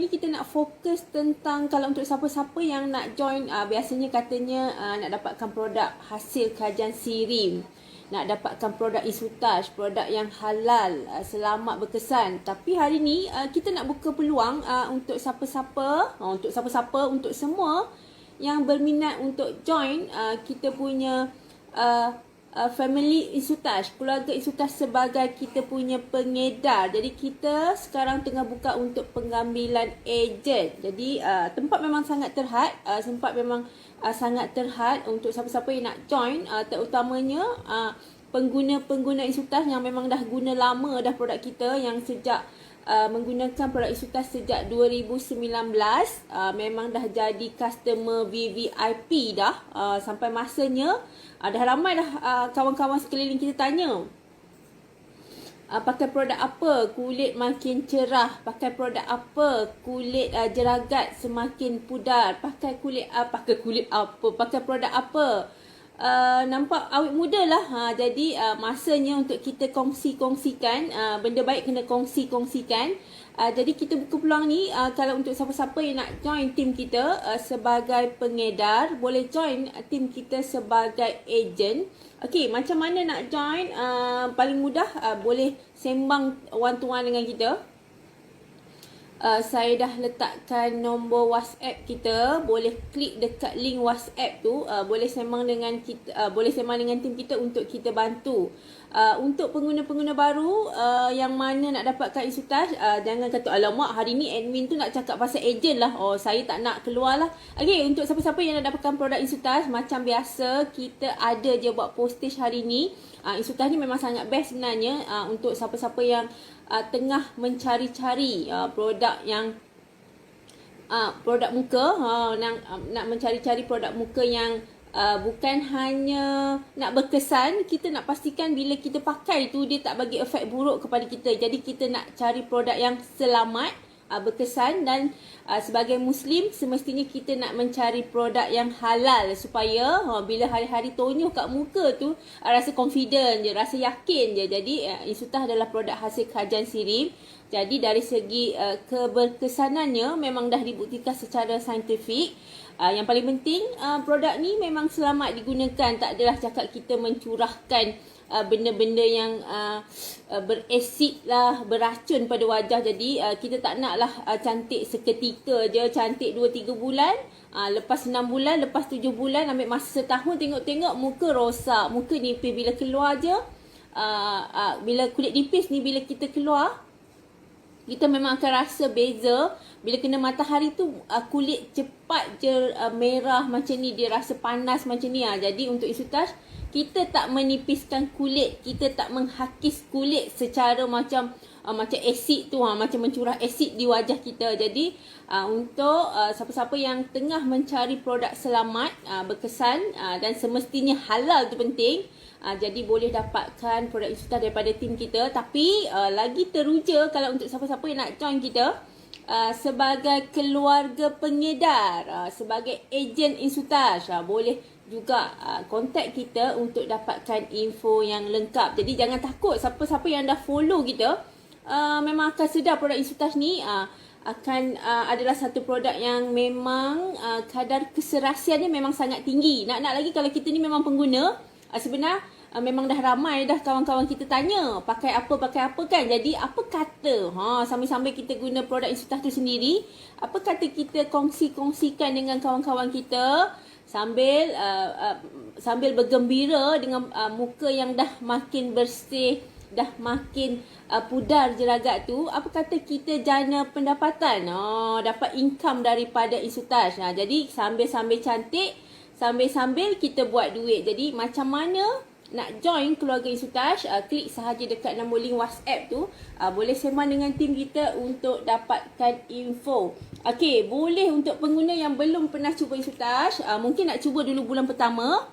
Ini kita nak fokus tentang kalau untuk siapa-siapa yang nak join, biasanya katanya nak dapatkan produk hasil kajian SIRIM, nak dapatkan produk Isutaj, produk yang halal, selamat berkesan. Tapi hari ni kita nak buka peluang untuk siapa-siapa, untuk semua yang berminat untuk join kita punya family Isutaj, keluarga Isutaj sebagai kita punya pengedar. Jadi kita sekarang tengah buka untuk pengambilan ejen. Jadi tempat memang sangat terhad, sangat terhad untuk siapa-siapa yang nak join, terutamanya pengguna-pengguna Isutaj yang memang dah guna lama dah produk kita, yang sejak menggunakan produk Isutaj sejak 2019, memang dah jadi customer VVIP dah, sampai masanya dah ramai dah kawan-kawan sekeliling kita tanya, pakai produk apa kulit makin cerah, pakai produk apa kulit jeragat semakin pudar, pakai produk apa nampak awet muda lah. Jadi masanya untuk kita kongsikan, benda baik kena kongsikan. Jadi kita buka peluang ni, kalau untuk siapa-siapa yang nak join tim kita sebagai pengedar, boleh join tim kita sebagai ejen. Okey, macam mana nak join? Paling mudah boleh sembang one to one dengan kita. Saya dah letakkan nombor WhatsApp kita, boleh klik dekat link WhatsApp tu, boleh sembang dengan kita, boleh sembang dengan tim kita untuk kita bantu. Untuk pengguna-pengguna baru yang mana nak dapatkan Isutaj, jangan kata alamak hari ni admin tu nak cakap pasal ejen lah, saya tak nak keluar lah. Okay, untuk siapa-siapa yang nak dapatkan produk Isutaj, macam biasa kita ada je buat postage hari ni. Isutaj ni memang sangat best sebenarnya untuk siapa-siapa yang tengah mencari-cari produk yang produk muka, nak mencari-cari produk muka yang bukan hanya nak berkesan. Kita nak pastikan bila kita pakai tu dia tak bagi efek buruk kepada kita. Jadi kita nak cari produk yang selamat, berkesan, dan sebagai Muslim semestinya kita nak mencari produk yang halal supaya bila hari-hari tonyoh kat muka tu rasa confident je, rasa yakin je. Jadi Isutaj adalah produk hasil kajian SIRIM. Jadi dari segi keberkesanannya memang dah dibuktikan secara saintifik. Yang paling penting produk ni memang selamat digunakan. Tak adalah cakap kita mencurahkan benda-benda yang berasid lah, beracun pada wajah. Jadi kita tak nak lah cantik seketika je, cantik 2-3 bulan, lepas 6 bulan, lepas 7 bulan, ambil masa setahun tengok-tengok muka rosak, muka nipis. Bila keluar je, bila kulit nipis ni bila kita keluar, kita memang akan rasa beza. Bila kena matahari tu kulit cepat je merah macam ni, dia rasa panas macam ni. Jadi untuk Isutaj kita tak menipiskan kulit, kita tak menghakis kulit secara macam asid tu, macam mencurah asid di wajah kita. Jadi untuk siapa-siapa yang tengah mencari produk selamat, berkesan, dan semestinya halal tu penting, jadi boleh dapatkan produk Isutaj daripada tim kita. Tapi lagi teruja kalau untuk siapa-siapa yang nak join kita sebagai keluarga pengedar, sebagai ejen Isutaj, boleh juga kontak kita untuk dapatkan info yang lengkap. Jadi jangan takut, siapa-siapa yang dah follow kita memang akan sedar produk Isutaj ni akan adalah satu produk yang memang kadar keserasiannya memang sangat tinggi. Nak lagi kalau kita ni memang pengguna, sebenarnya memang dah ramai dah kawan-kawan kita tanya pakai apa kan. Jadi apa kata sambil-sambil kita guna produk Isutaj tu sendiri, apa kata kita kongsikan dengan kawan-kawan kita sambil bergembira dengan muka yang dah makin bersih, dah makin pudar jeragat tu. Apa kata kita jana pendapatan, dapat income daripada Isutaj. Jadi sambil-sambil cantik, sambil-sambil kita buat duit. Jadi macam mana nak join keluarga Isutaj, klik sahaja dekat nombor link WhatsApp tu, boleh sembang dengan tim kita untuk dapatkan info. Okey, boleh untuk pengguna yang belum pernah cuba Isutaj, mungkin nak cuba dulu bulan pertama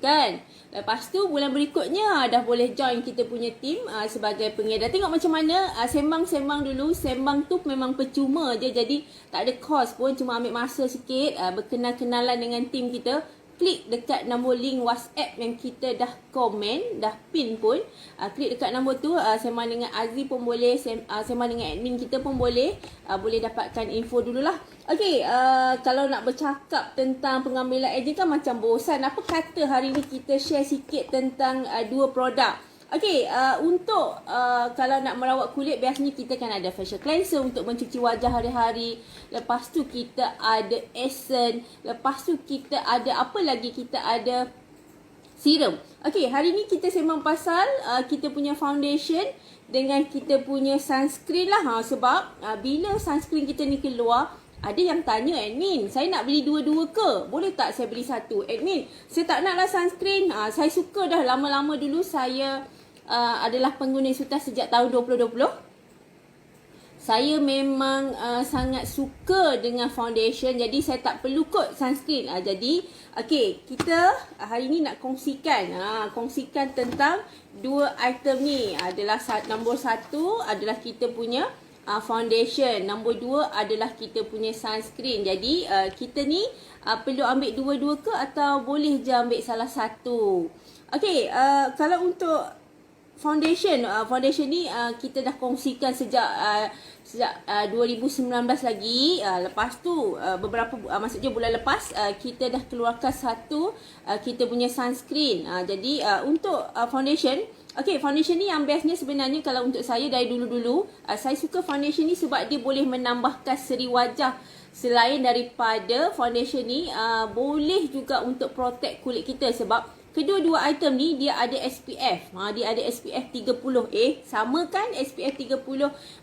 kan, lepas tu bulan berikutnya dah boleh join kita punya tim sebagai pengedar. Tengok macam mana, sembang-sembang dulu. Sembang tu memang percuma je, jadi tak ada cost pun, cuma ambil masa sikit, berkenal-kenalan dengan tim kita. klik dekat nombor link WhatsApp yang kita dah komen, dah pin pun. Klik dekat nombor tu, sembang dengan Azri pun boleh, sembang dengan admin kita pun boleh. Boleh dapatkan info dululah. Okey, kalau nak bercakap tentang pengambilan ejen kan macam bosan. Apa kata hari ni kita share sikit tentang dua produk. Okey, untuk kalau nak merawat kulit, biasanya kita kan ada facial cleanser untuk mencuci wajah hari-hari. Lepas tu kita ada essence. Lepas tu kita ada apa lagi? Kita ada serum. Okey, hari ni kita sembang pasal kita punya foundation dengan kita punya sunscreen lah. Sebab bila sunscreen kita ni keluar, ada yang tanya, admin, saya nak beli dua-dua ke? Boleh tak saya beli satu? Admin, saya tak nak lah sunscreen. Saya suka dah lama-lama dulu saya adalah pengguna Suta sejak tahun 2020. Saya memang sangat suka dengan foundation. Jadi saya tak perlu kot sunscreen. Jadi okey, kita hari ni nak kongsikan tentang dua item ni. Adalah nombor satu adalah kita punya foundation. Nombor dua adalah kita punya sunscreen. Jadi kita ni perlu ambil dua-dua ke atau boleh je ambil salah satu? Okey, kalau untuk foundation ni kita dah kongsikan sejak 2019 lagi. Lepas tu beberapa maksudnya bulan lepas kita dah keluarkan satu kita punya sunscreen. Jadi untuk foundation, okey, foundation ni yang bestnya sebenarnya kalau untuk saya dari dulu-dulu, saya suka foundation ni sebab dia boleh menambahkan seri wajah. Selain daripada foundation ni boleh juga untuk protect kulit kita sebab kedua-dua item ni dia ada SPF. Dia ada SPF 30. Sama kan SPF 30.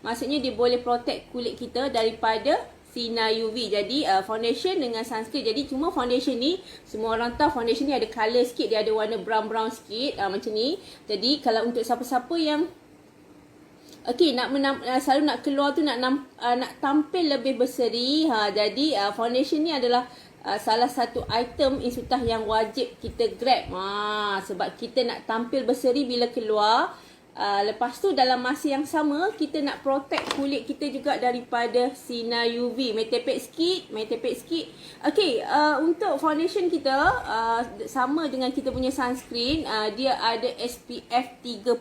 Maksudnya dia boleh protect kulit kita daripada sinar UV. Jadi foundation dengan sunscreen. Jadi cuma foundation ni semua orang tahu foundation ni ada colour sikit, dia ada warna brown sikit macam ni. Jadi kalau untuk siapa-siapa yang okey selalu nak keluar tu nak tampil lebih berseri, jadi foundation ni adalah salah satu item Insutah yang wajib kita grab. Sebab kita nak tampil berseri bila keluar. Lepas tu dalam masa yang sama kita nak protect kulit kita juga daripada sinar UV. Metepek sikit. Okey, untuk foundation kita sama dengan kita punya sunscreen, dia ada SPF 30.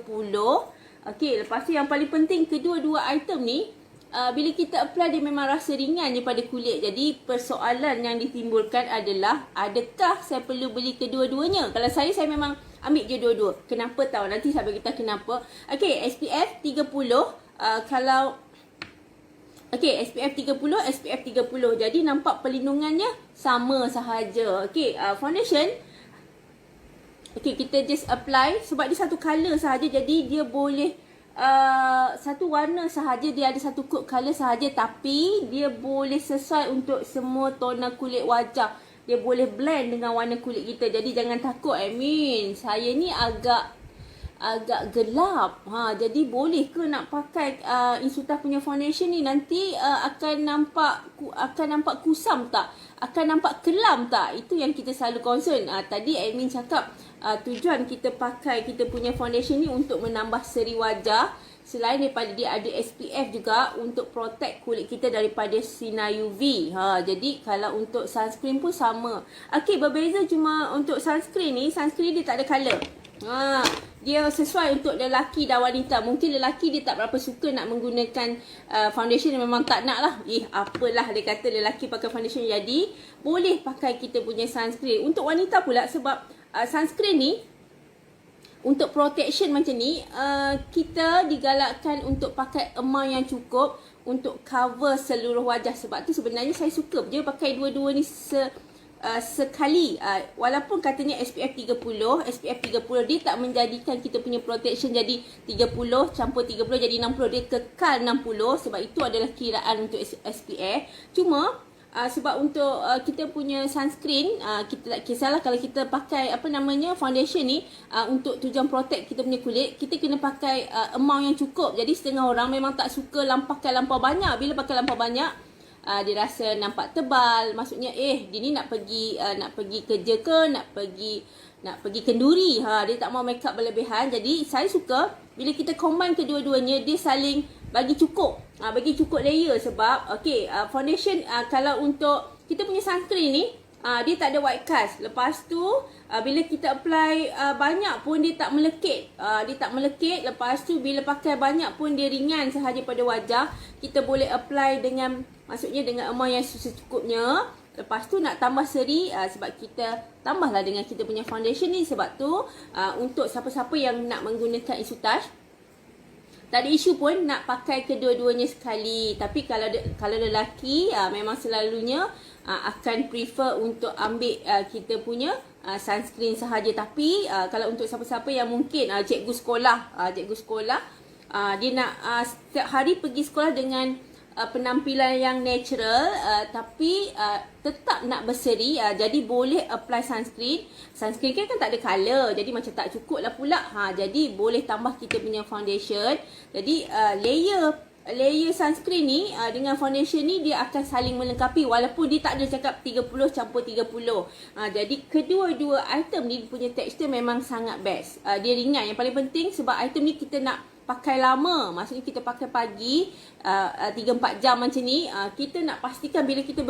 Okey, lepas tu yang paling penting kedua-dua item ni bila kita apply dia memang rasa ringan je pada kulit. Jadi persoalan yang ditimbulkan adalah adakah saya perlu beli kedua-duanya? Kalau saya memang ambil je dua-dua. Kenapa tahu? Nanti saya beritahu kenapa. Okey, SPF 30 kalau SPF 30, SPF 30. Jadi nampak perlindungannya sama sahaja. Okey, foundation kita just apply sebab dia satu colour sahaja, jadi dia boleh satu warna sahaja, dia ada satu coat colour sahaja, tapi dia boleh sesuai untuk semua tona kulit wajah. Dia boleh blend dengan warna kulit kita. Jadi jangan takut, admin, saya ni agak gelap. Jadi boleh ke nak pakai Insutah punya foundation ni? Nanti akan nampak kusam tak? Akan nampak kelam tak? Itu yang kita selalu concern. Tadi admin cakap tujuan kita pakai kita punya foundation ni untuk menambah seri wajah. Selain daripada dia ada SPF juga untuk protect kulit kita daripada sinar UV. Jadi kalau untuk sunscreen pun sama. Okey, berbeza cuma untuk sunscreen ni dia tak ada colour. Dia sesuai untuk lelaki dan wanita. Mungkin lelaki dia tak berapa suka nak menggunakan foundation, dia memang tak nak lah. Apalah dia kata lelaki pakai foundation. Jadi boleh pakai kita punya sunscreen. Untuk wanita pula sebab sunscreen ni untuk protection macam ni, kita digalakkan untuk pakai amount yang cukup untuk cover seluruh wajah. Sebab tu sebenarnya saya suka je pakai dua-dua ni sekali. Walaupun katanya SPF 30 dia tak menjadikan kita punya protection jadi 30 campur 30 jadi 60. Dia kekal 60 sebab itu adalah kiraan untuk SPF. Cuma sebab untuk kita punya sunscreen, kita tak kisahlah kalau kita pakai foundation ni untuk tujuan protect kita punya kulit, kita kena pakai amount yang cukup. Jadi setengah orang memang tak suka pakai lampau banyak. Bila pakai lampau banyak, dia rasa nampak tebal. Maksudnya dia ni nak pergi kerja ke, nak pergi kenduri. Dia tak mau make up berlebihan. Jadi saya suka bila kita combine kedua-duanya, dia saling bagi cukup layer. Sebab foundation kalau untuk kita punya sunscreen ni dia tak ada white cast. Lepas tu bila kita apply banyak pun dia tak melekit. Dia tak melekit. Lepas tu bila pakai banyak pun dia ringan sahaja pada wajah. Kita boleh apply dengan, maksudnya dengan amount yang secukupnya. Lepas tu nak tambah seri sebab kita tambahlah dengan kita punya foundation ni. Sebab tu untuk siapa-siapa yang nak menggunakan Insutage, tak ada isu pun nak pakai kedua-duanya sekali. Tapi kalau lelaki memang selalunya akan prefer untuk ambil kita punya sunscreen sahaja. Tapi kalau untuk siapa-siapa yang mungkin cikgu sekolah dia nak setiap hari pergi sekolah dengan penampilan yang natural tapi tetap nak berseri, jadi boleh apply sunscreen. Sunscreen kan tak ada colour, jadi macam tak cukup lah pula. Jadi boleh tambah kita punya foundation. Jadi layer sunscreen ni dengan foundation ni dia akan saling melengkapi, walaupun dia tak ada cakap 30 campur 30. Jadi kedua-dua item ni punya tekstur memang sangat best. Dia ringan, yang paling penting sebab item ni kita nak pakai lama. Maksudnya kita pakai pagi 3-4 jam macam ni. Kita nak pastikan bila kita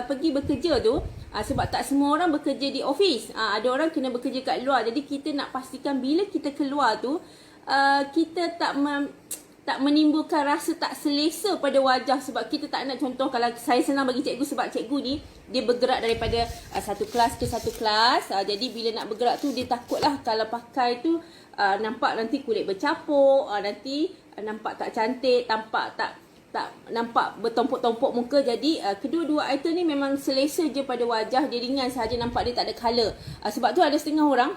pergi bekerja tu, sebab tak semua orang bekerja di office. Ada orang kena bekerja kat luar. Jadi kita nak pastikan bila kita keluar tu kita tak menimbulkan rasa tak selesa pada wajah. Sebab kita tak nak, contoh kalau saya senang bagi cikgu sebab cikgu ni dia bergerak daripada satu kelas ke satu kelas. Jadi bila nak bergerak tu dia takutlah kalau pakai tu nampak nanti kulit bercapuk, nanti nampak tak cantik, nampak tak nampak bertompok-tompok muka. Jadi kedua-dua item ni memang selesa je pada wajah. Dia ringan sahaja, nampak dia tak ada colour. Sebab tu ada setengah orang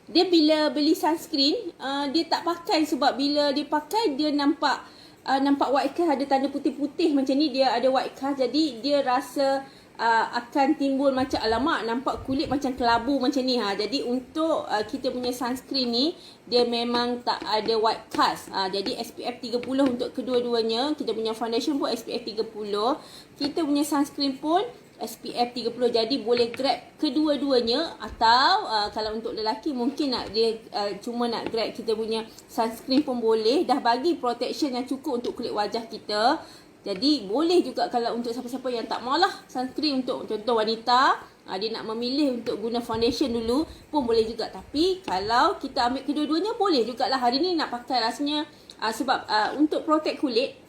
dia bila beli sunscreen dia tak pakai, sebab bila dia pakai dia nampak white cast, ada tanda putih-putih macam ni, dia ada white cast. Jadi dia rasa akan timbul macam alamak, nampak kulit macam kelabu macam ni. Jadi untuk kita punya sunscreen ni dia memang tak ada white cast. Jadi SPF 30 untuk kedua-duanya. Kita punya foundation pun SPF 30, kita punya sunscreen pun SPF 30. Jadi boleh grab kedua-duanya. Atau kalau untuk lelaki mungkin nak dia cuma nak grab kita punya sunscreen pun boleh. Dah bagi protection yang cukup untuk kulit wajah kita. Jadi boleh juga kalau untuk siapa-siapa yang tak maulah sunscreen, untuk contoh wanita, dia nak memilih untuk guna foundation dulu pun boleh juga. Tapi kalau kita ambil kedua-duanya boleh jugalah. Hari ni nak pakai rasanya sebab untuk protect kulit,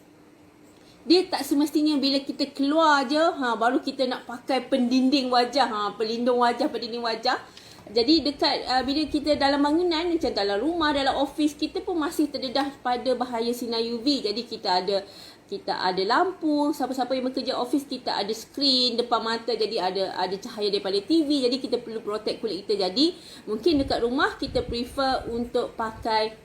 dia tak semestinya bila kita keluar je baru kita nak pakai pendinding wajah, pelindung wajah, pendinding wajah. Jadi dekat bila kita dalam bangunan, macam dalam rumah, dalam office, kita pun masih terdedah pada bahaya sinar UV. Jadi kita ada lampu, siapa-siapa yang bekerja office kita ada skrin depan mata, jadi ada cahaya daripada TV. Jadi kita perlu protect kulit kita. Jadi mungkin dekat rumah kita prefer untuk pakai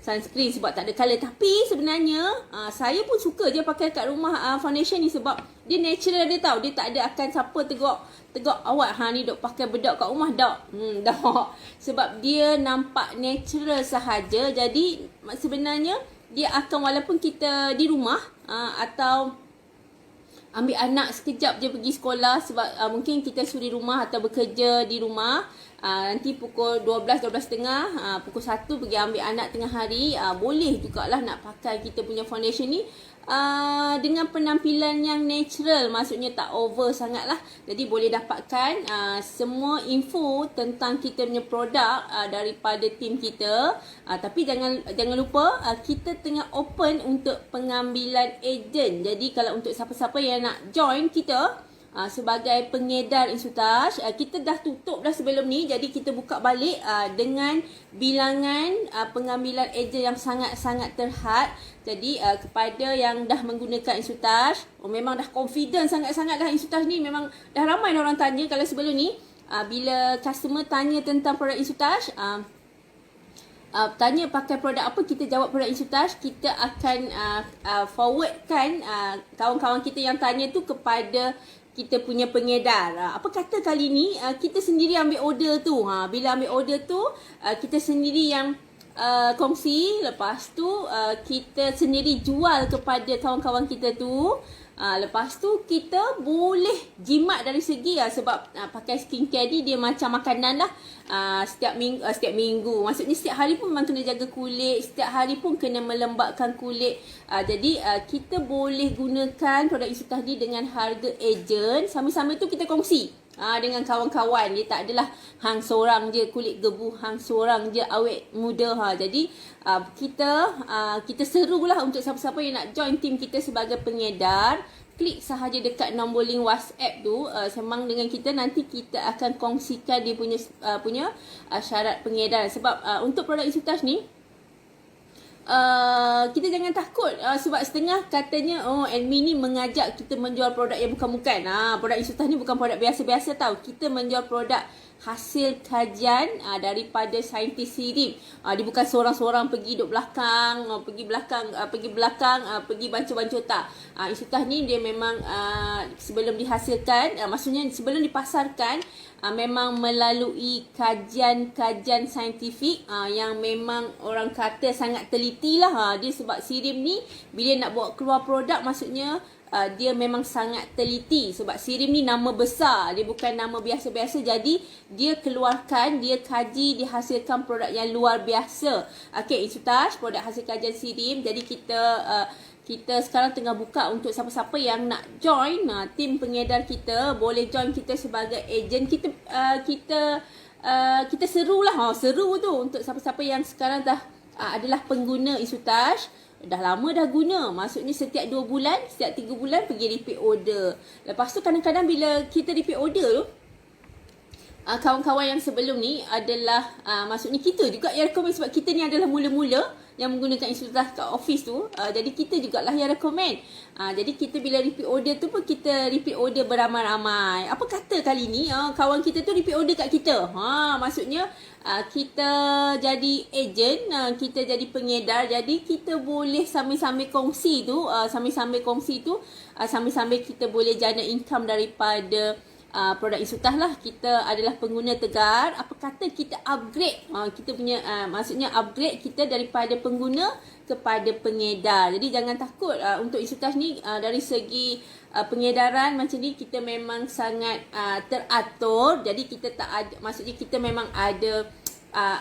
sunscreen sebab tak ada colour. Tapi sebenarnya saya pun suka je pakai kat rumah foundation ni sebab dia natural dia tau. Dia tak ada akan siapa tegak awak ni duk pakai bedak kat rumah dak. Dak. Sebab dia nampak natural sahaja. Jadi sebenarnya dia akan, walaupun kita di rumah atau ambil anak sekejap je pergi sekolah, sebab mungkin kita suri rumah atau bekerja di rumah, nanti pukul 12:30, pukul 1 pergi ambil anak tengah hari, boleh jugalah nak pakai kita punya foundation ni dengan penampilan yang natural, maksudnya tak over sangat lah. Jadi boleh dapatkan semua info tentang kita punya produk daripada tim kita. Tapi jangan lupa kita tengah open untuk pengambilan ejen. Jadi kalau untuk siapa-siapa yang nak join kita sebagai pengedar Insutage, kita dah tutup dah sebelum ni. Jadi kita buka balik dengan bilangan pengambilan ejen yang sangat-sangat terhad. Jadi kepada yang dah menggunakan Insutage, memang dah confident sangat-sangat dah Insutage ni. Memang dah ramai orang tanya. Kalau sebelum ni bila customer tanya tentang produk Insutage, tanya pakai produk apa, kita jawab produk Insutage, kita akan forwardkan kawan-kawan kita yang tanya tu kepada kita punya pengedar. Apa kata kali ni kita sendiri ambil order tu. Bila ambil order tu kita sendiri yang kongsi. Lepas tu kita sendiri jual kepada kawan-kawan kita tu. Lepas tu kita boleh jimat dari segi sebab pakai skincare ni dia macam makanan lah. Setiap minggu, maksudnya setiap hari pun memang kena jaga kulit, setiap hari pun kena melembabkan kulit. Jadi kita boleh gunakan produk Insutage ni dengan harga ejen. Sama-sama tu kita kongsi. dengan kawan-kawan. Dia tak adalah hang seorang je kulit gebu, hang seorang je awet muda. Jadi kita serulah untuk siapa-siapa yang nak join team kita sebagai pengedar. Klik sahaja dekat nombor link WhatsApp tu, sembang dengan kita. Nanti kita akan kongsikan dia punya syarat pengedaran. Sebab untuk produk Insutage ni, kita jangan takut sebab setengah katanya admin ni mengajak kita menjual produk yang bukan-bukan. Produk Insutage ni bukan produk biasa-biasa tau. Kita menjual produk hasil kajian daripada saintis SIRIM. Dia bukan seorang-seorang pergi duduk belakang, pergi bancur-bancur tak. Insutage ni dia memang sebelum dihasilkan, maksudnya sebelum dipasarkan, memang melalui kajian-kajian saintifik yang memang orang kata sangat teliti lah. Dia sebab SIRIM ni bila nak bawa keluar produk, maksudnya dia memang sangat teliti. Sebab SIRIM ni nama besar, dia bukan nama biasa-biasa. Jadi dia keluarkan, dia kaji, dia hasilkan produk yang luar biasa. Insutage, produk hasil kajian SIRIM. Jadi kita sekarang tengah buka untuk siapa-siapa yang nak join tim pengedar kita, boleh join kita sebagai ejen. Kita serulah, seru tu untuk siapa-siapa yang sekarang dah adalah pengguna Insutage. Dah lama dah guna. Maksudnya setiap 2 bulan, setiap 3 bulan pergi repeat order. Lepas tu kadang-kadang bila kita repeat order tu, kawan-kawan yang sebelum ni adalah maksudnya kita juga yang recommend, sebab kita ni adalah mula-mula yang menggunakan Insutage kat office tu. Jadi kita jugalah yang recommend. Jadi kita bila repeat order tu pun kita repeat order beramai-ramai. Apa kata kali ni kawan kita tu repeat order kat kita. Maksudnya kita jadi ejen, kita jadi pengedar. Jadi kita boleh sambil-sambil kongsi tu, sambil-sambil kita boleh jana income daripada produk Insutage lah. Kita adalah pengguna tegar. Apa kata kita upgrade kita punya maksudnya upgrade kita daripada pengguna kepada pengedar. Jadi jangan takut untuk Insutage ni dari segi pengedaran macam ni kita memang sangat teratur. Jadi kita tak ada, maksudnya kita memang ada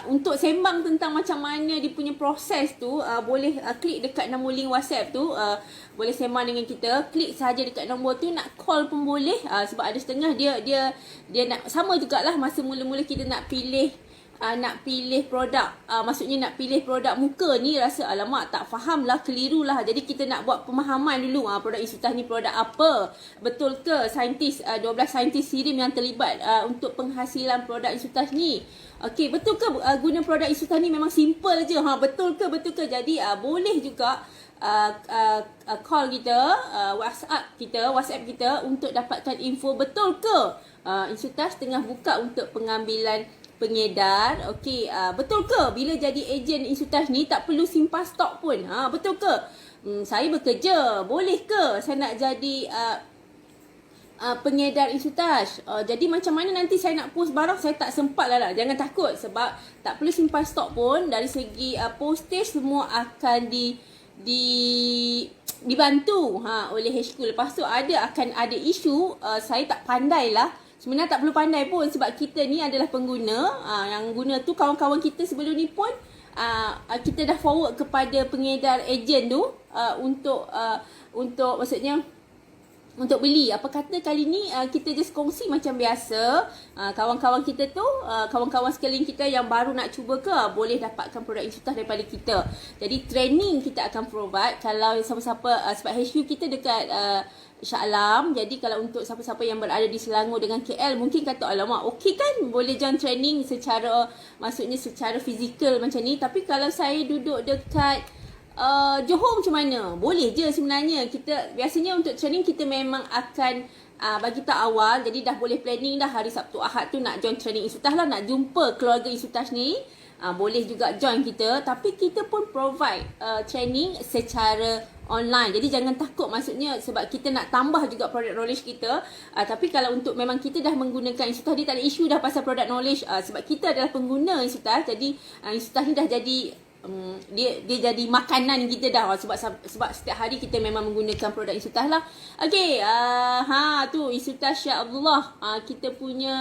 untuk sembang tentang macam mana dia punya proses tu, boleh klik dekat nombor link WhatsApp tu, boleh sembang dengan kita. Klik saja dekat nombor tu, nak call pun boleh. Sebab ada setengah dia nak sama jugalah masa mula-mula kita nak pilih produk, maksudnya nak pilih produk muka ni, rasa alamak tak faham lah, keliru lah. Jadi kita nak buat pemahaman dulu, produk Insutage ni produk apa, betul ke 12 saintis SIRIM yang terlibat untuk penghasilan produk Insutage ni. Betul ke guna produk Insutage ni memang simple je, betul ke. Jadi boleh juga call kita, WhatsApp kita untuk dapatkan info betul ke Insutage tengah buka untuk pengambilan pengedar. Betul ke bila jadi ejen Insutage ni tak perlu simpan stok pun? Betul ke saya bekerja, boleh ke saya nak jadi pengedar Insutage? Jadi macam mana nanti saya nak post barang, saya tak sempat lah. Jangan takut, sebab tak perlu simpan stok pun. Dari segi postage semua akan dibantu oleh HQ. Lepas tu akan ada isu, saya tak pandai lah. Sebenarnya tak perlu pandai pun, sebab kita ni adalah pengguna. Yang guna tu kawan-kawan kita sebelum ni pun kita dah forward kepada pengedar ejen tu untuk maksudnya untuk beli. Apa kata kali ni kita just kongsi macam biasa. Kawan-kawan kita tu, kawan-kawan sekeliling kita yang baru nak cuba ke, boleh dapatkan produk Insutage daripada kita. Jadi training kita akan provide kalau siapa-siapa, sebab HQ kita dekat Shah Alam. Jadi kalau untuk siapa-siapa yang berada di Selangor dengan KL, mungkin kata alamak okey kan, boleh join training secara, maksudnya secara fizikal macam ni. Tapi kalau saya duduk dekat Johor macam mana? Boleh je sebenarnya. Kita biasanya untuk training kita memang akan bagi tahu awal. Jadi dah boleh planning dah, hari Sabtu Ahad tu nak join training Insutage lah, nak jumpa keluarga Insutage ni. Boleh juga join kita. Tapi kita pun provide training secara online. Jadi jangan takut, maksudnya sebab kita nak tambah juga product knowledge kita. Tapi kalau untuk memang kita dah menggunakan Insutage, dia tak ada isu dah pasal product knowledge. Sebab kita adalah pengguna Insutage. Jadi Insutage ni dah jadi dia jadi makanan kita dah, sebab setiap hari kita memang menggunakan produk Insutage lah. Tu Insutage Syah Abdullah, kita punya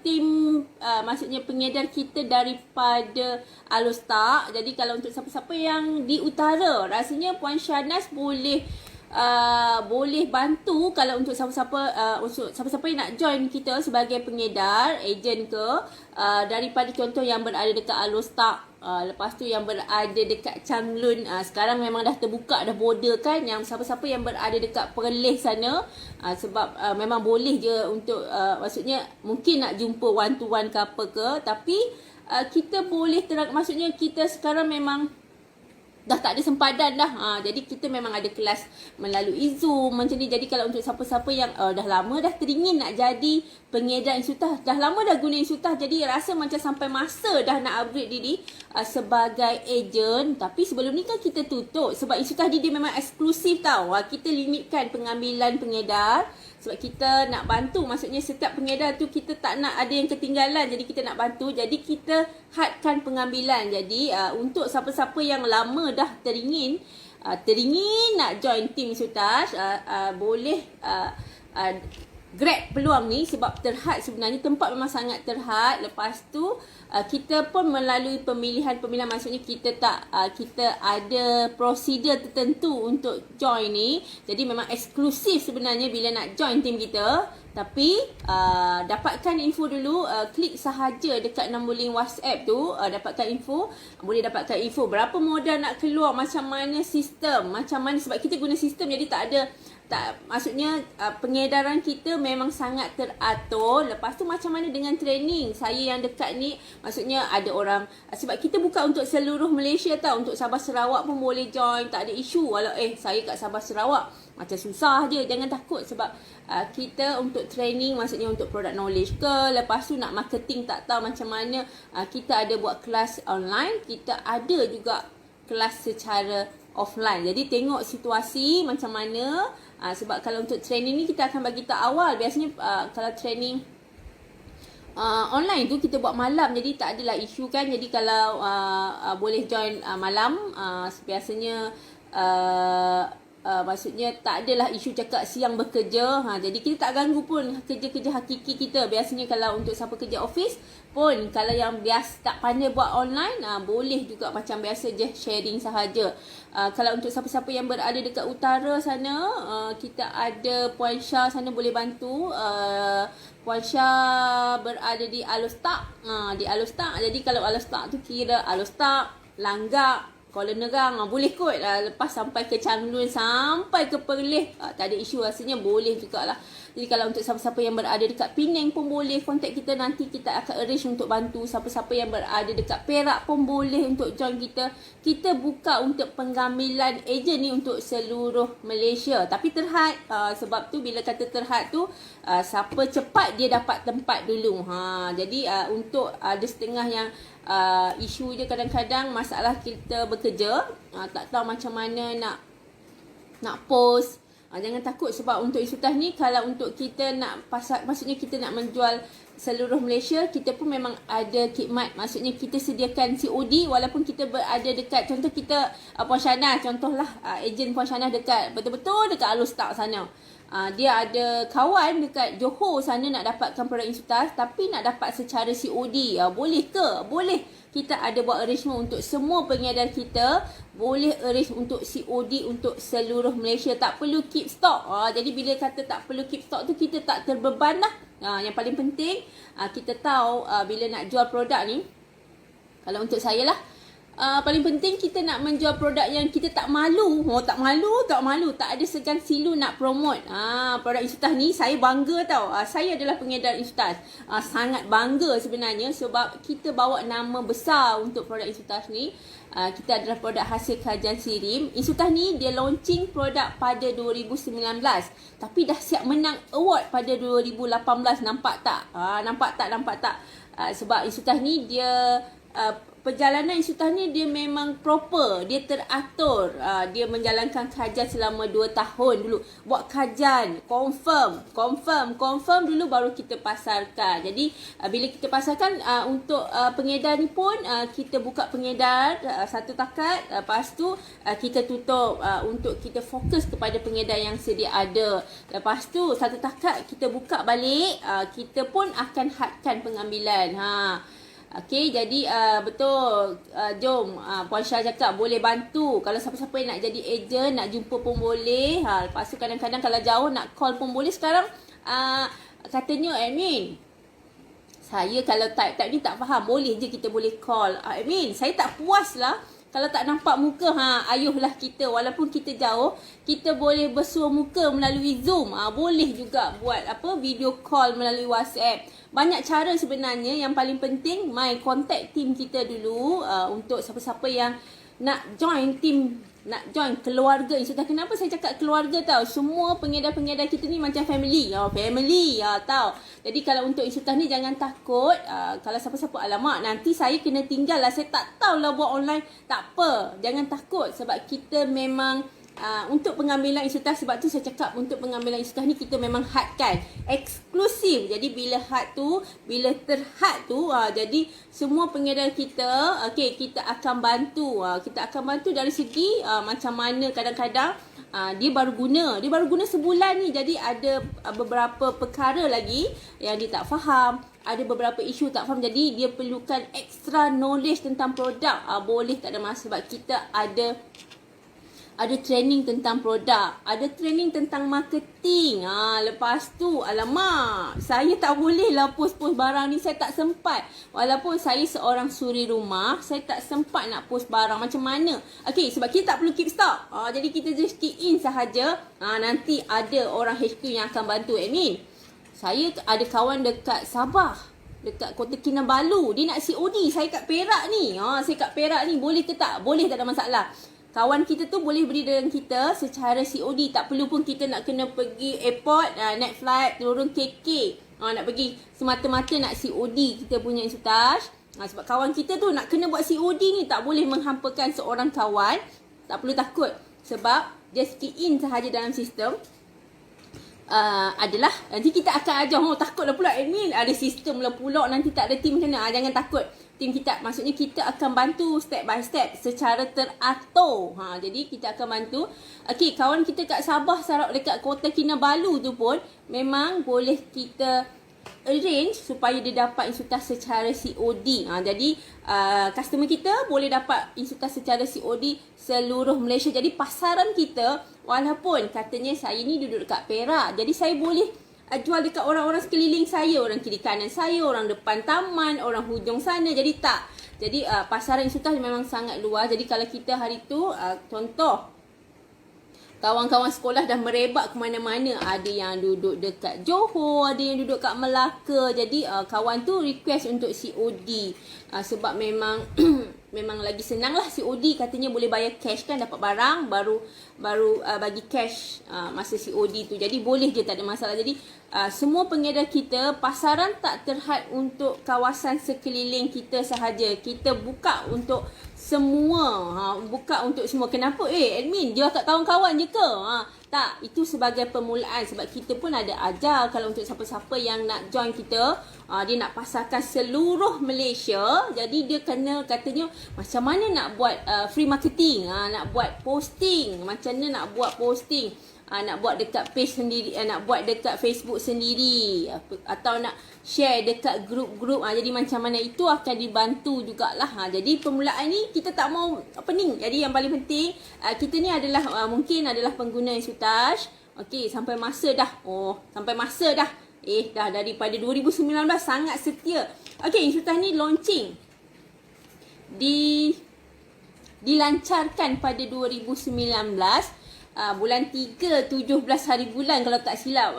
tim maksudnya pengedar kita daripada Alostak. Jadi kalau untuk siapa-siapa yang di utara, rasanya Puan Syahnas boleh boleh bantu kalau untuk siapa-siapa yang nak join kita sebagai pengedar, ejen ke, daripada contoh yang berada dekat Alostak, lepas tu yang berada dekat Changlun, sekarang memang dah terbuka dah border kan, yang siapa-siapa yang berada dekat Perlis sana, sebab memang boleh je untuk maksudnya mungkin nak jumpa one to one ke apa ke, tapi kita boleh maksudnya kita sekarang memang dah tak ada sempadan dah. Jadi kita memang ada kelas melalui Zoom macam ni. Jadi kalau untuk siapa-siapa yang dah lama dah teringin nak jadi pengedar Insyutah, dah lama dah guna Insyutah, jadi rasa macam sampai masa dah nak upgrade diri sebagai ejen. Tapi sebelum ni kan kita tutup sebab Insyutah dia memang eksklusif tau. Kita limitkan pengambilan pengedar sebab kita nak bantu, maksudnya setiap pengedar tu kita tak nak ada yang ketinggalan, jadi kita nak bantu. Jadi kita hadkan pengambilan. Jadi untuk siapa-siapa yang lama dah teringin nak join tim Insyutah, boleh grab peluang ni sebab terhad, sebenarnya tempat memang sangat terhad. Lepas tu kita pun melalui pemilihan, maksudnya kita ada prosedur tertentu untuk join ni. Jadi memang eksklusif sebenarnya bila nak join tim kita. Tapi dapatkan info dulu, klik sahaja dekat nombor link WhatsApp tu, dapatkan info, boleh dapatkan info berapa modal nak keluar, macam mana sistem, macam mana, sebab kita guna sistem jadi maksudnya pengedaran kita memang sangat teratur. Lepas tu macam mana dengan training, saya yang dekat ni, maksudnya ada orang, sebab kita buka untuk seluruh Malaysia tau, untuk Sabah Sarawak pun boleh join, tak ada isu. Walau saya kat Sabah Sarawak macam susah je, jangan takut sebab kita untuk training, maksudnya untuk product knowledge ke, lepas tu nak marketing tak tahu macam mana, kita ada buat kelas online, kita ada juga kelas secara offline. Jadi tengok situasi macam mana. Sebab kalau untuk training ni kita akan bagi tahu awal. Biasanya kalau training online tu kita buat malam, jadi tak adalah isu kan. Jadi kalau boleh join malam, biasanya maksudnya tak adalah isu cakap siang bekerja. Jadi kita tak ganggu pun kerja-kerja hakiki kita. Biasanya kalau untuk siapa kerja office pun, kalau yang biasa tak pandai buat online, boleh juga macam biasa je sharing sahaja. Kalau untuk siapa-siapa yang berada dekat utara sana, kita ada Puan Syah sana boleh bantu. Puan Syah berada di Alostak. Di Alostak. Jadi kalau Alostak tu kira Alostak, Langgak, Kuala Nerang, boleh kot. Lepas sampai ke Changlun, sampai ke Perlis, tak ada isu, rasanya boleh jugalah. Jadi kalau untuk siapa-siapa yang berada dekat Penang pun boleh kontak kita, nanti kita akan arrange untuk bantu. Siapa-siapa yang berada dekat Perak pun boleh untuk join kita. Kita buka untuk pengambilan ejen ni untuk seluruh Malaysia. Tapi terhad, sebab tu bila kata terhad tu, siapa cepat dia dapat tempat dulu. Jadi untuk ada setengah yang isu je kadang-kadang, masalah kita bekerja, tak tahu macam mana nak post. Jangan takut sebab untuk Insyutah ni, kalau untuk kita nak maksudnya kita nak menjual seluruh Malaysia, kita pun memang ada khidmat. Maksudnya kita sediakan COD walaupun kita berada dekat, contoh kita Puan Syanah, contohlah ejen Puan Syanah dekat betul-betul dekat Alostak sana. Dia ada kawan dekat Johor sana nak dapatkan produk Insyutah, tapi nak dapat secara COD. Boleh ke? Boleh. Kita ada buat arrangement untuk semua pengedar kita. Boleh arrange untuk COD untuk seluruh Malaysia. Tak perlu keep stock. Jadi bila kata tak perlu keep stock tu, kita tak terbeban lah. Yang paling penting, kita tahu bila nak jual produk ni, kalau untuk saya lah, paling penting kita nak menjual produk yang kita tak malu. Tak malu. Tak ada segan silu nak promote. Produk Insyutah ni saya bangga tau. Saya adalah pengedar Insyutah. Sangat bangga sebenarnya sebab kita bawa nama besar untuk produk Insyutah ni. Kita adalah produk hasil kajian SIRIM. Insyutah ni dia launching produk pada 2019. Tapi dah siap menang award pada 2018. Nampak tak? Nampak tak? Sebab Insyutah ni dia perjalanan Insyutah ni dia memang proper, dia teratur. Dia menjalankan kajian selama 2 tahun dulu. Buat kajian, confirm dulu baru kita pasarkan. Jadi bila kita pasarkan untuk pengedar ni pun, kita buka pengedar satu takat, lepas tu kita tutup untuk kita fokus kepada pengedar yang sedia ada. Lepas tu satu takat kita buka balik, kita pun akan hadkan pengambilan. Okey, jadi betul. Jom Puan Syah cakap boleh bantu. Kalau siapa-siapa yang nak jadi ejen, nak jumpa pun boleh. Lepas tu kadang-kadang kalau jauh nak call pun boleh. Sekarang katanya admin, saya kalau type ni tak faham, boleh je kita boleh call. Admin, saya tak puas lah kalau tak nampak muka. Ayuhlah kita, walaupun kita jauh, kita boleh bersua muka melalui Zoom. Boleh juga buat video call melalui WhatsApp. Banyak cara sebenarnya. Yang paling penting, my contact team kita dulu untuk siapa-siapa yang nak join team, nak join keluarga Insutas. Kenapa saya cakap keluarga tau? Semua pengedar-pengedar kita ni macam family. Family tau. Jadi kalau untuk Insutas ni jangan takut. Kalau siapa-siapa, alamak nanti saya kena tinggal lah, saya tak tahulah buat online. Tak apa, jangan takut. Sebab kita memang untuk pengambilan Insutas, sebab tu saya cakap untuk pengambilan Insutas ni kita memang hadkan, eksklusif. Jadi bila had tu, bila terhad tu, jadi semua pengedar kita, kita akan bantu. Kita akan bantu dari segi macam mana kadang-kadang dia baru guna sebulan ni. Jadi ada beberapa perkara lagi yang dia tak faham, ada beberapa isu tak faham. Jadi dia perlukan extra knowledge tentang produk. Boleh, tak ada masalah. Sebab kita ada training tentang produk, ada training tentang marketing. Lepas tu, alamak, saya tak boleh lah post-post barang ni, saya tak sempat. Walaupun saya seorang suri rumah, saya tak sempat nak post barang. Macam mana? Sebab kita tak perlu keep stock. Jadi kita just key in sahaja. Nanti ada orang HQ yang akan bantu admin. Saya ada kawan dekat Sabah, dekat Kota Kinabalu. Dia nak COD. Saya kat Perak ni. Saya kat Perak ni. Boleh ke tak? Boleh, tak ada masalah. Kawan kita tu boleh beri dengan kita secara COD. Tak perlu pun kita nak kena pergi airport, naik flight, turun KK. Nak pergi semata-mata nak COD kita punya Insutas. Sebab kawan kita tu nak kena buat COD ni, tak boleh menghampakan seorang kawan. Tak perlu takut. Sebab just key in sahaja dalam sistem. Adalah nanti kita akan ajar. Takutlah pula admin, ada sistem lah pula, nanti tak ada team macam mana. Jangan takut. Tim kita, maksudnya kita akan bantu step by step secara teratur. Jadi kita akan bantu. Kawan kita kat Sabah, Sarawak, dekat Kota Kinabalu tu pun memang boleh kita arrange supaya dia dapat Insutas secara COD. Jadi customer kita boleh dapat Insutas secara COD seluruh Malaysia. Jadi pasaran kita, walaupun katanya saya ni duduk dekat Perak, jadi saya boleh jual dekat orang-orang sekeliling saya, orang kiri kanan saya, orang depan taman, orang hujung sana. Jadi tak. Jadi pasaran Insutas memang sangat luas. Jadi kalau kita hari tu, contoh, kawan-kawan sekolah dah merebak ke mana-mana. Ada yang duduk dekat Johor, ada yang duduk kat Melaka. Jadi kawan tu request untuk COD. Sebab memang memang lagi senang lah COD. Katanya boleh bayar cash kan, dapat barang baru bagi cash masa COD tu. Jadi boleh je, tak ada masalah. Jadi semua pengedar kita, pasaran tak terhad untuk kawasan sekeliling kita sahaja. Kita buka untuk semua. Buka untuk semua. Kenapa? Admin jual kat kawan-kawan je ke? Tak, itu sebagai permulaan. Sebab kita pun ada ajar kalau untuk siapa-siapa yang nak join kita, dia nak pasarkan seluruh Malaysia. Jadi dia kena, katanya macam mana nak buat free marketing, nak buat posting, macam mana nak buat posting, nak buat dekat page sendiri, nak buat dekat Facebook sendiri, atau nak share dekat grup-grup. Jadi macam mana itu akan dibantu jugalah. Jadi permulaan ni kita tak mau pening. Jadi yang paling penting, kita ni adalah mungkin adalah pengguna Insutas. Sampai masa dah. Sampai masa dah. Dah daripada 2019 sangat setia. Insutas ni launching dilancarkan pada 2019. Bulan 3, 17 hari bulan kalau tak silap.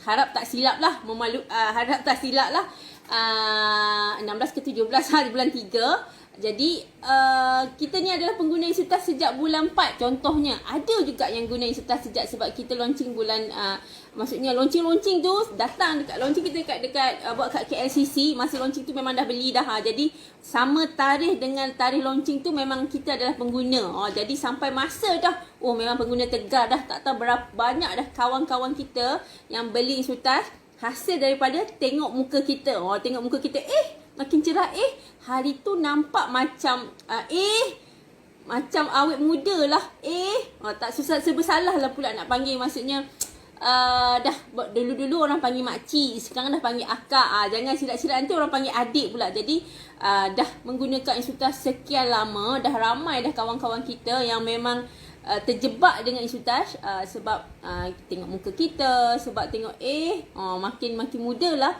Harap tak silap lah. Harap tak silap lah. 16 ke 17 hari bulan 3. Jadi kita ni adalah pengguna Insutas sejak bulan 4 contohnya. Ada juga yang guna Insutas sejak, sebab kita launching bulan maksudnya launching tu datang dekat launching kita dekat buat kat KLCC. Masa launching tu memang dah beli dah. Jadi sama tarikh dengan tarikh launching tu memang kita adalah pengguna. Jadi sampai masa dah, memang pengguna tegar dah. Tak tahu berapa banyak dah kawan-kawan kita yang beli Insutas hasil daripada tengok muka kita. Tengok muka kita, makin cerah, hari tu nampak macam macam awet muda lah. Tak susah, serba salah lah pula nak panggil. Maksudnya dah dulu-dulu orang panggil makcik, sekarang dah panggil akak. Jangan silap-silap nanti orang panggil adik pula. Jadi dah menggunakan Insutas sekian lama, dah ramai dah kawan-kawan kita yang memang terjebak dengan Insutas sebab tengok muka kita, sebab tengok makin muda lah.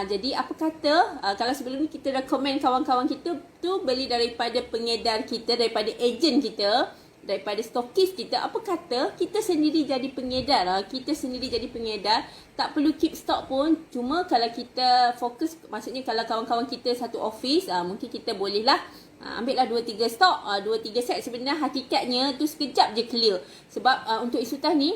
Jadi apa kata kalau sebelum ni kita recommend kawan-kawan kita tu beli daripada pengedar kita, daripada ejen kita, daripada stokis kita, apa kata kita sendiri jadi pengedar. Kita sendiri jadi pengedar, tak perlu keep stock pun. Cuma kalau kita fokus, maksudnya kalau kawan-kawan kita satu office, mungkin kita boleh lah ambil lah 2-3 stok, 2-3 set. Sebenarnya hakikatnya tu sekejap je clear. Sebab untuk Insutas ni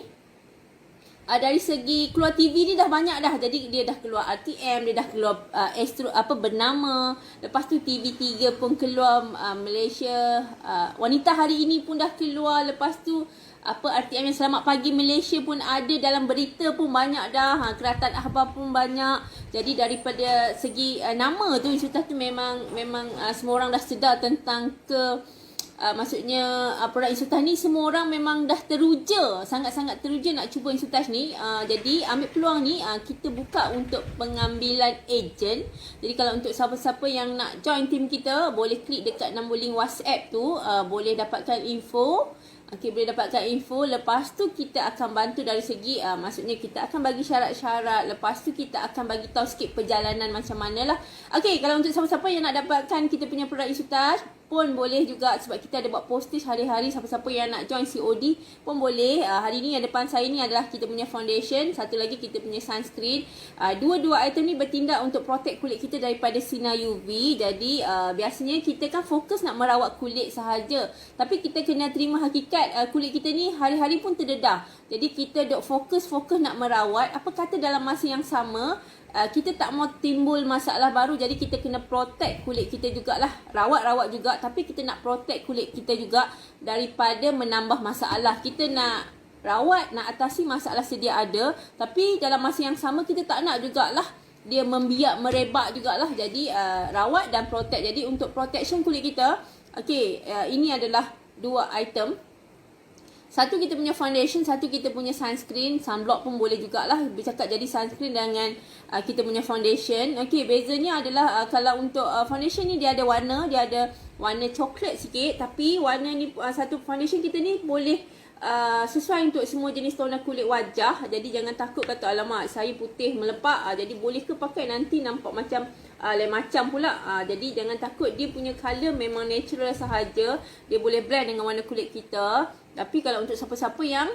dari segi keluar TV ni dah banyak dah. Jadi dia dah keluar RTM, dia dah keluar Astro bernama. Lepas tu TV3 pun keluar, Malaysia Wanita Hari Ini pun dah keluar. Lepas tu RTM yang Selamat Pagi Malaysia pun ada, dalam berita pun banyak dah. Keratan Akhbar pun banyak. Jadi daripada segi nama tu, Insutas tu memang semua orang dah sedar tentang maksudnya produk Insutas ni. Semua orang memang dah teruja, sangat-sangat teruja nak cuba Insutas ni. Jadi ambil peluang ni, kita buka untuk pengambilan ejen. Jadi kalau untuk siapa-siapa yang nak join team kita, boleh klik dekat nombor link WhatsApp tu, boleh dapatkan info. Boleh dapatkan info. Lepas tu kita akan bantu dari segi maksudnya kita akan bagi syarat-syarat. Lepas tu kita akan bagi tahu sikit perjalanan macam mana lah. Kalau untuk siapa-siapa yang nak dapatkan kita punya produk Insutas pun boleh juga, sebab kita ada buat postage hari-hari. Siapa-siapa yang nak join COD pun boleh. Hari ni yang depan saya ni adalah kita punya foundation, satu lagi kita punya sunscreen. Dua-dua item ni bertindak untuk protect kulit kita daripada sinar UV. Jadi biasanya kita kan fokus nak merawat kulit sahaja, tapi kita kena terima hakikat kulit kita ni hari-hari pun terdedah. Jadi kita dok fokus nak merawat. Apa kata dalam masa yang sama kita tak mau timbul masalah baru. Jadi kita kena protect kulit kita jugalah. Rawat juga, tapi kita nak protect kulit kita juga daripada menambah masalah. Kita nak rawat, nak atasi masalah sedia ada, tapi dalam masa yang sama kita tak nak jugalah dia membiak, merebak jugalah. Jadi rawat dan protect. Jadi untuk protection kulit kita, ini adalah dua item. Satu kita punya foundation, satu kita punya sunscreen. Sunblock pun boleh jugalah bercakap jadi sunscreen dengan kita punya foundation. Bezanya adalah kalau untuk foundation ni dia ada warna coklat sikit, tapi warna ni satu foundation kita ni boleh sesuai untuk semua jenis tona kulit wajah. Jadi jangan takut kata alamak saya putih melepak, jadi boleh ke pakai nanti nampak macam lain macam pula. Jadi jangan takut, dia punya colour memang natural sahaja. Dia boleh blend dengan warna kulit kita. Tapi kalau untuk siapa-siapa yang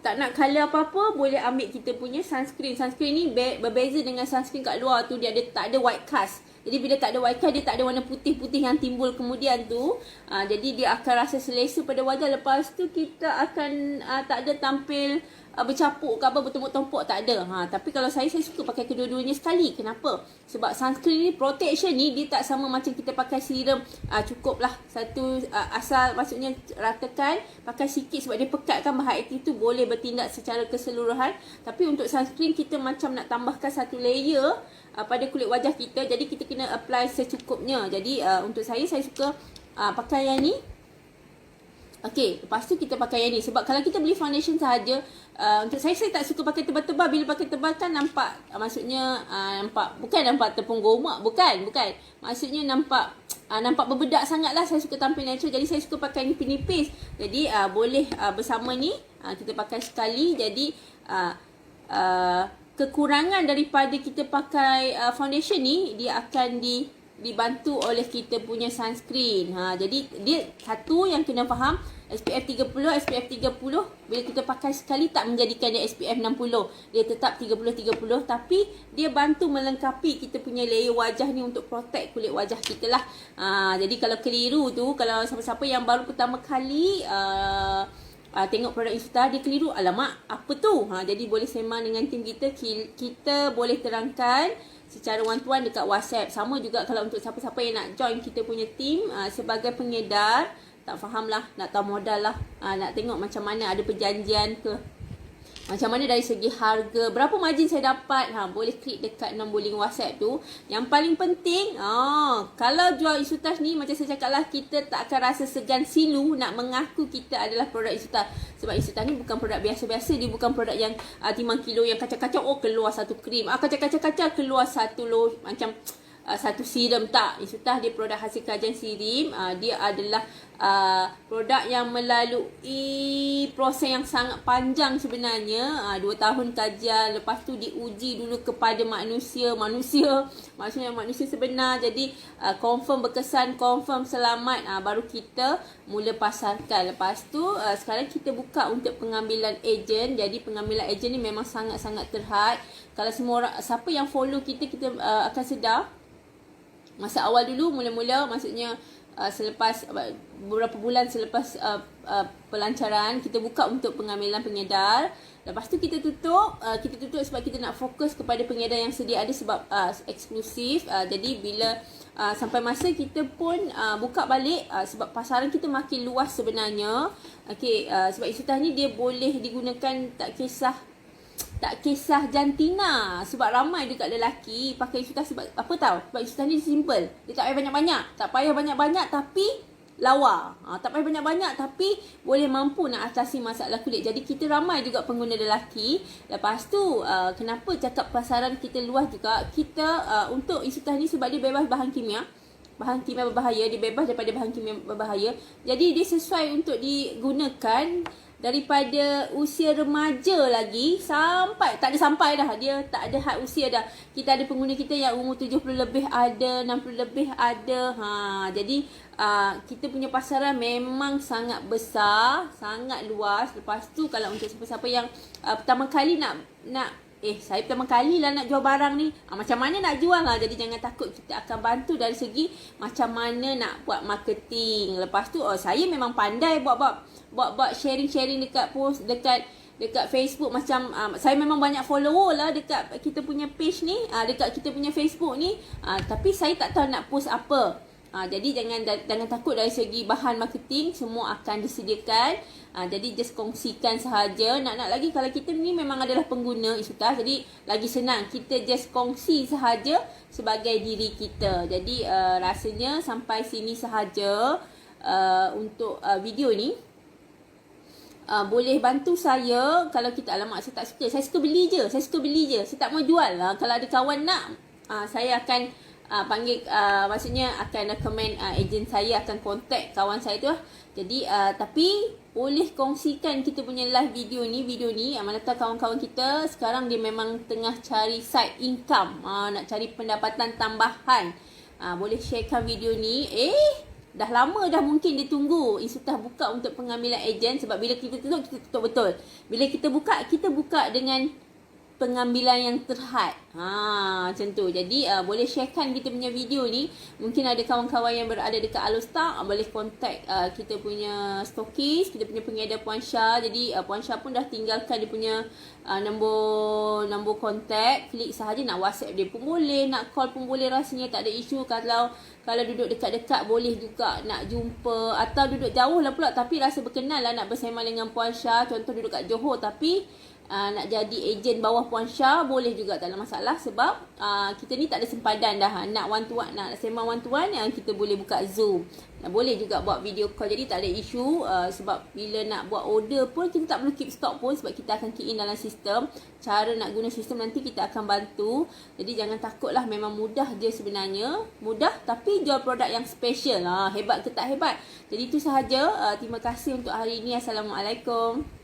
tak nak colour apa-apa, boleh ambil kita punya sunscreen. Sunscreen ni berbeza dengan sunscreen kat luar tu, dia tak ada white cast. Jadi bila tak ada white cast, dia tak ada warna putih-putih yang timbul kemudian tu. Jadi dia akan rasa selesa pada wajah. Lepas tu kita akan tak ada tampil bercapuk ke apa, bertumpuk-tumpuk, tak ada. Tapi kalau saya suka pakai kedua-duanya sekali. Kenapa? Sebab sunscreen ni, protection ni, dia tak sama macam kita pakai serum. Cukup lah satu, asal maksudnya ratakan, pakai sikit sebab dia pekatkan bahan aktif tu, boleh bertindak secara keseluruhan. Tapi untuk sunscreen kita macam nak tambahkan satu layer pada kulit wajah kita. Jadi kita kena apply secukupnya. Jadi untuk saya suka pakai yang ni. Lepas tu kita pakai yang ni. Sebab kalau kita beli foundation sahaja, untuk saya tak suka pakai tebal-tebal. Bila pakai tebal kan nampak, maksudnya bukan nampak tepung gomak, bukan. Maksudnya nampak berbedak sangat lah. Saya suka tampil natural. Jadi saya suka pakai nipis-nipis. Jadi boleh bersama ni kita pakai sekali. Jadi kekurangan daripada kita pakai foundation ni, dia akan dibantu oleh kita punya sunscreen. Jadi dia satu yang kena faham, SPF 30, SPF 30 bila kita pakai sekali tak menjadikan dia SPF 60. Dia tetap 30, tapi dia bantu melengkapi kita punya layer wajah ni untuk protect kulit wajah kita lah. Jadi kalau keliru tu, kalau siapa-siapa yang baru pertama kali tengok produk Insutas, dia keliru, alamak apa tu? Jadi boleh sembang dengan tim kita. Kita boleh terangkan secara one-to-one dekat WhatsApp. Sama juga kalau untuk siapa-siapa yang nak join kita punya team sebagai pengedar, tak faham lah, nak tahu modal lah, nak tengok macam mana, ada perjanjian ke, Macam mana dari segi harga, berapa margin saya dapat, boleh klik dekat nombor link WhatsApp tu. Yang paling penting, kalau jual Isutas ni, macam saya cakap lah, kita tak akan rasa segan silu nak mengaku kita adalah produk Isutas. Sebab Isutas ni bukan produk biasa-biasa, dia bukan produk yang timbang kilo yang kacau-kacau, keluar satu krim, kacau-kacau keluar satu macam satu serum. Tak, Isutas dia produk hasil kajian serum. Dia adalah produk yang melalui proses yang sangat panjang sebenarnya. 2 tahun kajian, lepas tu diuji dulu kepada manusia maksudnya manusia sebenar. Jadi confirm berkesan, confirm selamat, baru kita mula pasarkan. Lepas tu sekarang kita buka untuk pengambilan ejen. Jadi pengambilan ejen ni memang sangat-sangat terhad. Kalau semua orang, siapa yang follow kita akan sedar masa awal dulu, mula-mula, maksudnya selepas beberapa bulan selepas pelancaran, kita buka untuk pengambilan pengedar. Lepas tu kita tutup sebab kita nak fokus kepada pengedar yang sedia ada, sebab eksklusif. Jadi bila sampai masa kita pun buka balik, sebab pasaran kita makin luas sebenarnya. Sebab Isutas ni dia boleh digunakan tak kisah jantina. Sebab ramai dekat lelaki pakai Isutas sebab apa tahu? Sebab Isutas ni simple. Dia tak payah banyak-banyak. Tak payah banyak-banyak tapi lawa. Tak payah banyak-banyak tapi boleh mampu nak atasi masalah kulit. Jadi kita ramai juga pengguna lelaki. Lepas tu kenapa cakap pasaran kita luas juga? Kita untuk Isutas ni sebab dia bebas bahan kimia berbahaya. Dia bebas daripada bahan kimia berbahaya. Jadi dia sesuai untuk digunakan daripada usia remaja lagi sampai, tak ada sampai dah, dia tak ada had usia dah. Kita ada pengguna kita yang umur 70 lebih ada, 60 lebih ada. Jadi kita punya pasaran memang sangat besar, sangat luas. Lepas tu kalau untuk siapa-siapa yang pertama kali nak saya pertama kali lah nak jual barang ni, macam mana nak jual lah. Jadi jangan takut, kita akan bantu dari segi macam mana nak buat marketing. Lepas tu saya memang pandai buat sharing-sharing dekat post, dekat Facebook. Macam saya memang banyak follower lah dekat kita punya page ni, dekat kita punya Facebook ni. Tapi saya tak tahu nak post apa. Jadi jangan takut dari segi bahan marketing, semua akan disediakan. Jadi just kongsikan sahaja. Nak lagi, kalau kita ni memang adalah pengguna Isutas, jadi lagi senang, kita just kongsi sahaja sebagai diri kita. Jadi rasanya sampai sini sahaja untuk video ni. Boleh bantu saya. Kalau kita, alamak saya tak suka, saya suka beli je, saya tak mau jual lah. Kalau ada kawan nak, saya akan panggil, maksudnya akan recommend ejen saya, akan contact kawan saya tu lah. Jadi tapi boleh kongsikan kita punya live video ni. Mana tahu kawan-kawan kita sekarang dia memang tengah cari side income, nak cari pendapatan tambahan. Boleh sharekan video ni. Dah lama dah mungkin dia tunggu Isutas buka untuk pengambilan ejen. Sebab bila kita tutup betul. Bila kita buka dengan pengambilan yang terhad. Macam tu. Jadi boleh sharekan kita punya video ni. Mungkin ada kawan-kawan yang berada dekat Alostar, boleh contact kita punya stokis, kita punya pengedar Puan Syah. Jadi Puan Syah pun dah tinggalkan dia punya nombor kontak. Klik sahaja, nak WhatsApp dia pun boleh, nak call pun boleh, rasanya tak ada isu. Kalau duduk dekat-dekat boleh juga nak jumpa, atau duduk jauh lah pula tapi rasa berkenal lah nak bersama dengan Puan Syah. Contoh duduk kat Johor tapi nak jadi ejen bawah Puan Syah, boleh juga, tak ada masalah. Sebab kita ni tak ada sempadan dah. Nak one to one, nak sembang one to one, kita boleh buka Zoom. Boleh juga buat video call. Jadi tak ada isu. Sebab bila nak buat order pun kita tak perlu keep stock pun, sebab kita akan key in dalam sistem. Cara nak guna sistem nanti kita akan bantu. Jadi jangan takut lah, memang mudah je sebenarnya. Mudah tapi jual produk yang special. Hebat ke tak hebat. Jadi itu sahaja. Terima kasih untuk hari ini. Assalamualaikum.